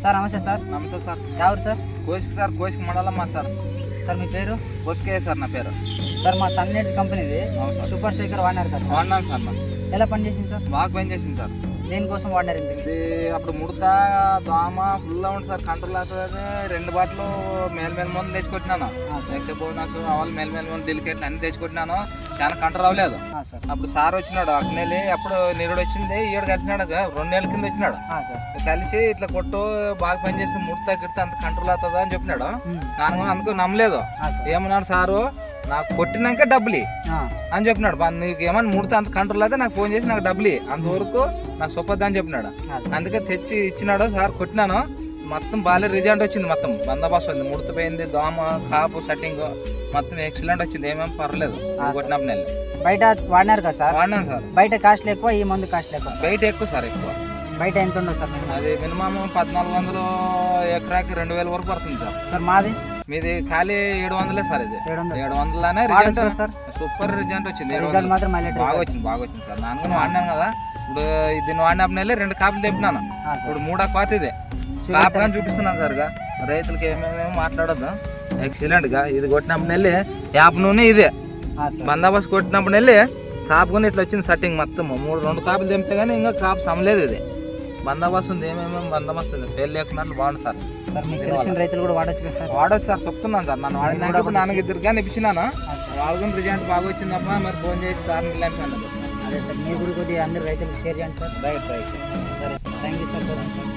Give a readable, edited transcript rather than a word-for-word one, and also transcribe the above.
Sir నమస్తే sir. నమస్తే sir. ఎవరు సార్? కోసికి sir, కోసికి మండలమ్మా sir. సార్ మీ పేరు? కోసికే సార్ నా పేరు. సార్ మా సన్లైట్ కంపెనీది సూపర్ స్ట్రైకర్ వాడినారు కదా సార్? వాడినాను సార్. నాకు ఎలా పనిచేసింది సార్? బాగా పని చేసింది సార్. దేనికోసం వాడినారు? ఇది అప్పుడు ముడత దోమ ఫుల్గా ఉంటుంది సార్. కంట్రోల్ అవుతుంది. 2 బాటిల్ మేల్ మందు తెచ్చుకొట్టినాను. ఎక్సపోనాసు వాళ్ళు మేల్ మందు డెలికేట్లు అన్ని తెచ్చుకొట్టినాను. చాలా కంట్రోల్ అవ్వలేదు. అప్పుడు సార్ వచ్చినాడు అక్కడెళ్ళి. అప్పుడు నిరుడు వచ్చింది. 7 కలిసినాడు. 2 నెలల కింద వచ్చినాడు. కలిసి ఇట్లా కొట్టు బాగా పని చేస్తే ముడత గిడత అంత కంట్రోల్ అవుతుందా అని చెప్పినాడు. నాకు అందుకు నమ్మలేదు. ఏమన్నాడు సారు, నాకు కొట్టినాక డబ్బులు అని చెప్పినాడు. నీకు ఏమన్నా ముడితే అంత కంట్రోల్ అయితే నాకు ఫోన్ చేసి నాకు డబ్బులు అంతవరకు నాకు సొప్పద్దా అని చెప్పినాడు. అందుకే తెచ్చి ఇచ్చినాడు సార్. కొట్టినాను. మొత్తం బాగా రిజల్ట్ వచ్చింది. మొత్తం బందోబస్తు ఉంది. ముడత పోయింది, దోమ కాపు సెట్టింగ్ మొత్తం ఎక్సలెంట్ వచ్చింది. ఏమేమి పర్లేదు కొట్టినప్పుడు నెల. బయట వాడినారు కదా సార్? వాడినాను సార్. బయట కాస్ట్ ఎక్కువ, ఈ మందు కాస్ట్ ఎక్కువ? బయట ఎక్కువ సార్. ఎక్కువ బయట ఎంత ఉండదు సార్? అది మినిమం 1400 ఎకరాకి 2000 వరకు పడుతుంది సార్. సార్ మాది మీది ఖాళీ 700 సార్. ఇది 700 రిజల్ట్ సార్. సూపర్ రిజల్ట్ వచ్చింది. రిజల్ట్ మాత్రం బాగా వచ్చింది సార్. నాన్న వాడినాను కదా. ఇప్పుడు దీన్ని వాడినప్పుడు నెల 2 కాపులు తెప్పినాను. ఇప్పుడు 3 కోత ఇదే కాపు కానీ చూపిస్తున్నాను సార్. రైతులకి ఏమేమి మాట్లాడద్దు. ఎక్సలెంట్ గా ఇది కొట్టినప్పుడు నెల్లి యాప్ నూనె ఇదే బందోబస్తు కొట్టినప్పుడు నెల్లి కాపుకొని ఇట్లా వచ్చింది సెట్టింగ్ మొత్తం. 2 కాపులు తెంపితే కానీ ఇంకా కాపు సమలేదు. ఇది బందోబస్తు ఉంది. ఏమేమి బందోబస్తు ఉంది. ఫెయిల్ లేకున్నట్లు బాగుంది సార్. రైతులు కూడా వాడచ్చు సార్? వాడచ్చు సార్. చెప్తున్నాను సార్. నన్ను వాడినాక నాన్నకి 2 కానీ ఇప్పించినాను. వాళ్ళకి రిజల్ట్ బాగా వచ్చిందమ్మా. మరి ఫోన్ చేసి సార్ నిలిపాను. అదే సార్, మీరు కూడా కొద్దిగా అందరు రైతులకు షేర్ చేయండి సార్. రైట్ సరే సార్, థ్యాంక్ యూ సార్.